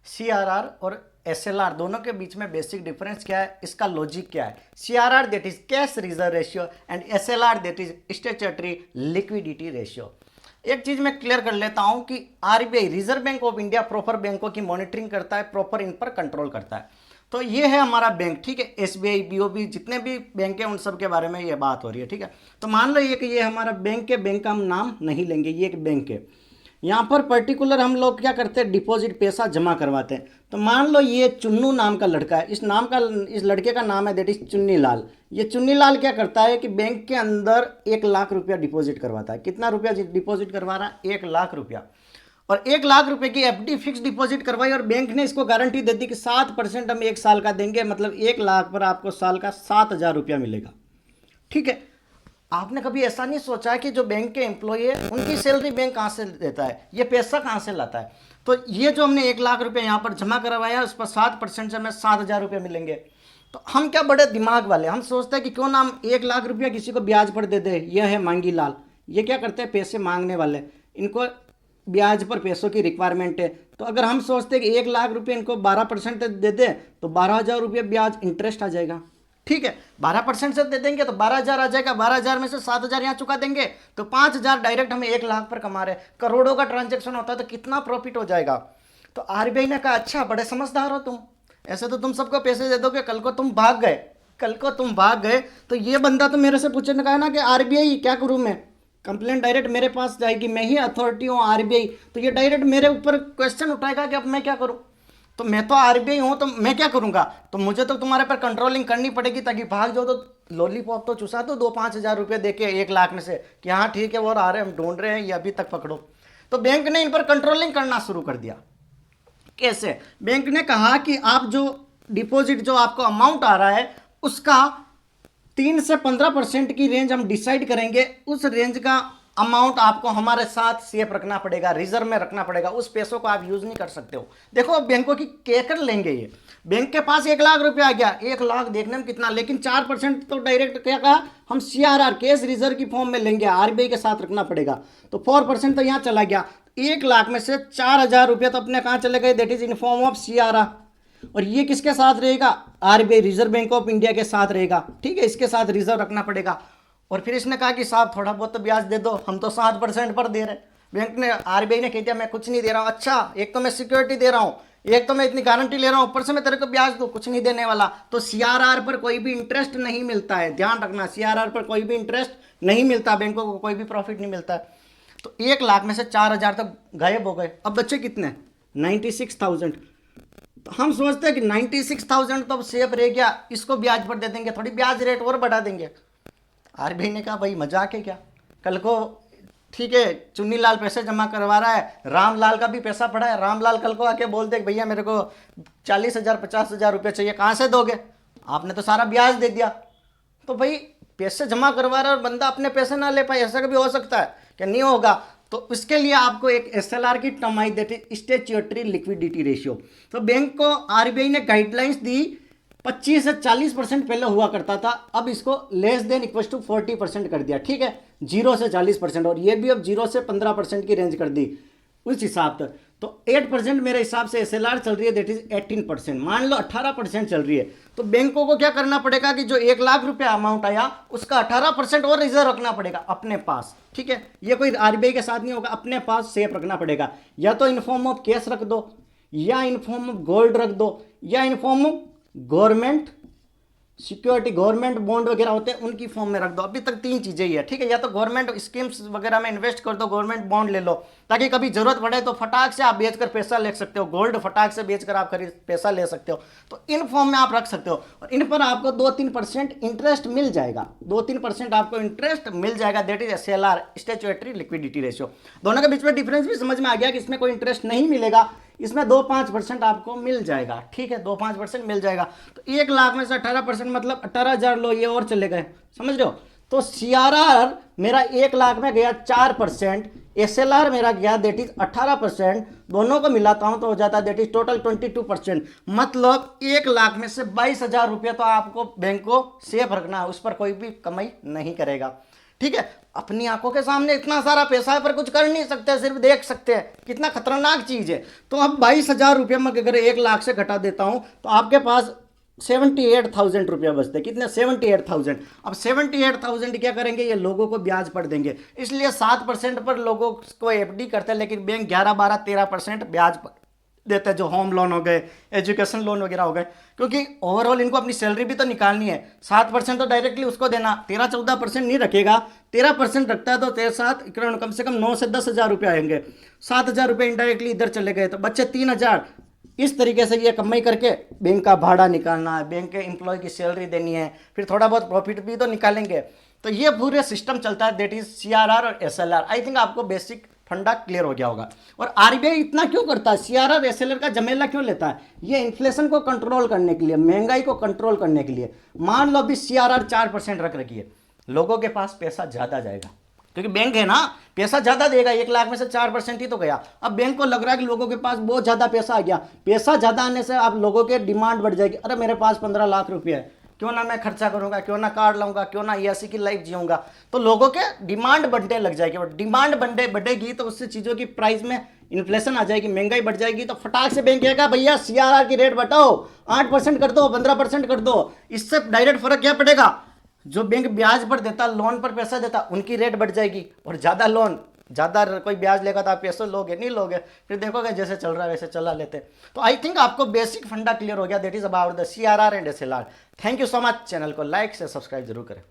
CRR और SLR दोनों के बीच में बेसिक डिफरेंस क्या है, इसका लॉजिक क्या है। CRR that is cash reserve ratio and SLR that is statutory liquidity ratio. एक चीज मैं क्लियर कर लेता हूं कि RBI reserve bank of India proper बैंकों की मॉनिटरिंग करता है, प्रॉपर इन पर कंट्रोल करता है। तो ये है हमारा बैंक, ठीक है। एसबीआई, बीओबी, जितने भी बैंक है उन सब के बारे में ये बात हो रही है, ठीक है। तो मान लो ये कि ये हमारा बैंक है, बैंक का हम नाम नहीं लेंगे, ये एक बैंक है। यहाँ पर पर्टिकुलर हम लोग क्या करते हैं, डिपॉजिट पैसा जमा करवाते हैं। तो मान लो ये चुन्नू नाम का लड़का है, इस लड़के का नाम है दैट इज चुन्नी लाल। ये चुन्नी लाल क्या करता है कि बैंक के अंदर 1 लाख रुपया डिपॉजिट करवाता है। कितना रुपया डिपॉजिट करवा रहा है? 1 लाख रुपया। और 1 लाख रुपए की एफडी फिक्स डिपॉजिट करवाई और बैंक ने इसको गारंटी दे दी कि 7% हम 1 साल का देंगे, मतलब 1 लाख पर आपको साल का 7,000 रुपया मिलेगा, ठीक है। आपने कभी ऐसा नहीं सोचा कि जो बैंक के एम्प्लॉय है उनकी सैलरी बैंक कहाँ से देता है, ये पैसा कहाँ से लाता है? तो ये जो हमने 1 लाख रुपये यहाँ पर जमा करवाया उस पर 7% से हमें 7,000 रुपये मिलेंगे। तो हम क्या बड़े दिमाग वाले, हम सोचते हैं कि क्यों ना हम 1 लाख रुपया किसी को ब्याज पर दे दे। ये है मांगी लाल, ये क्या करते हैं, पैसे मांगने वाले, इनको ब्याज पर पैसों की रिक्वायरमेंट है। तो अगर हम सोचते हैं कि 1 लाख रुपये इनको 12% दे दें तो 12,000 रुपये ब्याज इंटरेस्ट आ जाएगा, ठीक है। 12% से दे देंगे तो 12,000 आ जाएगा, 12,000 में से 7,000 यहाँ चुका देंगे तो 5,000 डायरेक्ट हमें 1 लाख पर कमा रहे। करोड़ों का ट्रांजेक्शन होता है तो कितना प्रॉफिट हो जाएगा। तो आरबीआई ने कहा अच्छा बड़े समझदार हो तुम, ऐसे तो तुम सबको पैसे दे दोगे, कल को तुम भाग गए तो ये बंदा तो मेरे से पूछने का है ना कि आरबीआई क्या करूँ मैं, कंप्लेंट डायरेक्ट मेरे पास जाएगी, मैं ही अथॉरिटी हूँ आरबीआई, तो ये डायरेक्ट मेरे ऊपर क्वेश्चन उठाएगा कि अब मैं क्या करूँ। तो मैं तो आरबीआई हूँ तो मैं क्या करूँगा, तो मुझे तो तुम्हारे पर कंट्रोलिंग करनी पड़ेगी ताकि भाग जाओ तो लॉलीपॉप तो चुसा दो 2-5 हज़ार रुपये दे के 1 लाख में से कि हाँ ठीक है वो आ रहे हैं, हम ढूंढ रहे हैं, ये अभी तक पकड़ो। तो बैंक ने इन पर कंट्रोलिंग करना शुरू कर दिया। कैसे? बैंक ने कहा कि आप जो डिपॉजिट जो आपको अमाउंट आ रहा है उसका 3 से 15% की रेंज हम डिसाइड करेंगे, उस रेंज का अमाउंट आपको हमारे साथ सेफ रखना पड़ेगा, रिजर्व में रखना पड़ेगा, उस पैसों को आप यूज नहीं कर सकते हो। देखो बैंकों की कहकर लेंगे ये, बैंक के पास 1 लाख रुपया आ गया, 1 लाख देखने में कितना, लेकिन 4% तो डायरेक्ट क्या कहा, हम सीआरआर कैश रिजर्व की फॉर्म में लेंगे, आरबीआई के साथ रखना पड़ेगा। तो 4% तो यहाँ चला गया। 1 लाख में से 4,000 रुपया तो अपने कहाँ चले गए, that is in form of CRR. और ये किसके साथ रहेगा, RBI reserve bank of India के साथ रहेगा, ठीक है, इसके साथ रिजर्व रखना पड़ेगा। और फिर इसने कहा कि साहब थोड़ा बहुत तो ब्याज दे दो, हम तो 7% पर दे रहे। बैंक ने, आरबीआई ने कह दिया मैं कुछ नहीं दे रहा हूँ। अच्छा, एक तो मैं सिक्योरिटी दे रहा हूँ, एक तो मैं इतनी गारंटी ले रहा हूँ, ऊपर से मैं तेरे को ब्याज दूँ, कुछ नहीं देने वाला। तो सीआरआर पर कोई भी इंटरेस्ट नहीं मिलता है, ध्यान रखना, सीआरआर पर कोई भी इंटरेस्ट नहीं मिलता, बैंकों को कोई भी प्रॉफिट नहीं मिलता है। तो 1 लाख में से 4,000 तक गायब हो गए। अब बच्चे कितने, 96,000। तो हम सोचते हैं कि 96,000 तो अब सेफ रह गया, इसको ब्याज पर दे देंगे, थोड़ी ब्याज रेट और बढ़ा देंगे। आरबीआई ने कहा भाई मजाक है क्या, कल को ठीक है चुन्नी लाल पैसे जमा करवा रहा है, रामलाल का भी पैसा पड़ा है, रामलाल कल को आके बोल दे भैया मेरे को 40,000 50,000 रुपये चाहिए, कहाँ से दोगे, आपने तो सारा ब्याज दे दिया। तो भाई पैसे जमा करवा रहा है और बंदा अपने पैसे ना ले पाए, ऐसा कभी हो सकता है क्या? नहीं होगा। तो इसके लिए आपको एक एसएलआर की term I, that is statutory liquidity ratio. तो बैंक को आरबीआई ने गाइडलाइंस दी, 25 से 40% पहले हुआ करता था, अब इसको लेस देन इक्वल टू 40% कर दिया, ठीक है, 0 से 40%, और ये भी अब 0 से 15% की रेंज कर दी उस हिसाब से। तो 8% मेरे हिसाब से एसएलआर चल रही है, दैट इज 18%। मान लो 18% चल रही है, तो बैंकों को क्या करना पड़ेगा कि जो 1 लाख रुपया अमाउंट आया उसका 18% और रिजर्व रखना पड़ेगा अपने पास, ठीक है। ये कोई आरबीआई के साथ नहीं होगा, अपने पास सेफ रखना पड़ेगा, या तो इन फॉर्म ऑफ कैश रख दो, या इन फॉर्म ऑफ गोल्ड रख दो, या in form of government security, government bond वगैरह होते हैं उनकी फॉर्म में रख दो। अभी तक 3 चीजें ही है, ठीक है, या तो गवर्नमेंट स्कीम्स वगैरह में इन्वेस्ट कर दो, गवर्नमेंट बॉन्ड ले लो, ताकि कभी जरूरत पड़े तो फटाक से आप बेचकर पैसा ले सकते हो, गोल्ड फटाक से बेचकर आप खरीद पैसा ले सकते हो। तो इन फॉर्म में आप रख सकते हो, और इन पर आपको 2-3% इंटरेस्ट मिल जाएगा, 2-3% आपको इंटरेस्ट मिल जाएगा, that is SLR, statutory liquidity ratio. दोनों के बीच में डिफरेंस भी समझ में आ गया कि इसमें कोई इंटरेस्ट नहीं मिलेगा, इसमें 2-5% आपको मिल जाएगा, ठीक है, 2-5% मिल जाएगा। तो 1 लाख में से 18% मतलब 18,000 लो, ये और चले गए, समझ रहे हो। तो सीआरआर मेरा 1 लाख में गया 4%, एसएलआर मेरा गया दैट इज 18%, दोनों को मिलाता हूं तो हो जाता है दैट इज टोटल 22%। मतलब 1 लाख में से 22,000 रुपये तो आपको बैंक को सेफ रखना है, उस पर कोई भी कमाई नहीं करेगा। ठीक है, अपनी आंखों के सामने इतना सारा पैसा है पर कुछ कर नहीं सकते, सिर्फ देख सकते हैं, कितना खतरनाक चीज है। तो अब 22,000 रुपये में अगर 1 लाख से घटा देता हूं तो आपके पास 78,000 रुपया बचते हैं। कितने? 78,000। अब 78,000 क्या करेंगे, ये लोगों को ब्याज पर देंगे, इसलिए 7% पर लोगों को एफडी करते हैं, लेकिन बैंक 11, 12, 13% ब्याज पर देते हैं, जो होम लोन हो गए, एजुकेशन लोन वगैरह हो गए, क्योंकि ओवरऑल इनको अपनी सैलरी भी तो निकालनी है। 7% तो डायरेक्टली उसको देना, 13-14% नहीं रखेगा, 13% रखता है तो 13-7 कम से कम 9 से 10,000 रुपये आएंगे, 7,000 रुपये इनडायरेक्टली इधर चले गए, तो बच्चे 3,000। इस तरीके से ये कमाई करके बैंक का भाड़ा निकालना है, बैंक के एम्प्लॉय की सैलरी देनी है, फिर थोड़ा बहुत प्रॉफिट भी तो निकालेंगे। तो ये पूरे सिस्टम चलता है, दैट इज सीआरआर और एसएलआर। आई थिंक आपको बेसिक फंडा क्लियर हो गया होगा। और आरबीआई इतना क्यों करता है, सीआरआर एसएलआर का झमेला क्यों लेता है? ये इन्फ्लेशन को कंट्रोल करने के लिए, महंगाई को कंट्रोल करने के लिए। मान लो अभी सीआरआर 4% रख रखी है, लोगों के पास पैसा ज्यादा जाएगा, क्योंकि बैंक है ना, पैसा ज्यादा देगा, 1 लाख में से 4% ही तो गया। अब बैंक को लग रहा है कि लोगों के पास बहुत ज्यादा पैसा आ गया, पैसा ज्यादा आने से अब लोगों के डिमांड बढ़ जाएगी, अरे मेरे पास 15 लाख रुपये है, क्यों ना मैं खर्चा करूंगा, क्यों ना कार लाऊंगा, क्यों ना ऐसी की लाइफ जीऊंगा। तो लोगों के डिमांड बढ़ने लग जाएगी, और डिमांड बढ़ेगी तो उससे चीजों की प्राइस में इन्फ्लेशन आ जाएगी, महंगाई बढ़ जाएगी। तो फटाक से बैंक कहेगा भैया सीआरआर की रेट बढ़ाओ, 8% कर दो, 15% कर दो। इससे डायरेक्ट फर्क क्या पड़ेगा, जो बैंक ब्याज पर देता, लोन पर पैसा देता, उनकी रेट बढ़ जाएगी, और ज्यादा लोन, ज्यादा कोई ब्याज लेगा तो आप पैसे लोगे नहीं लोगे, फिर देखोगे जैसे चल रहा है वैसे चला लेते। तो आई थिंक आपको बेसिक फंडा क्लियर हो गया, that is about the CRR and SLR. Thank you so much. Channel को लाइक से सब्सक्राइब जरूर करें।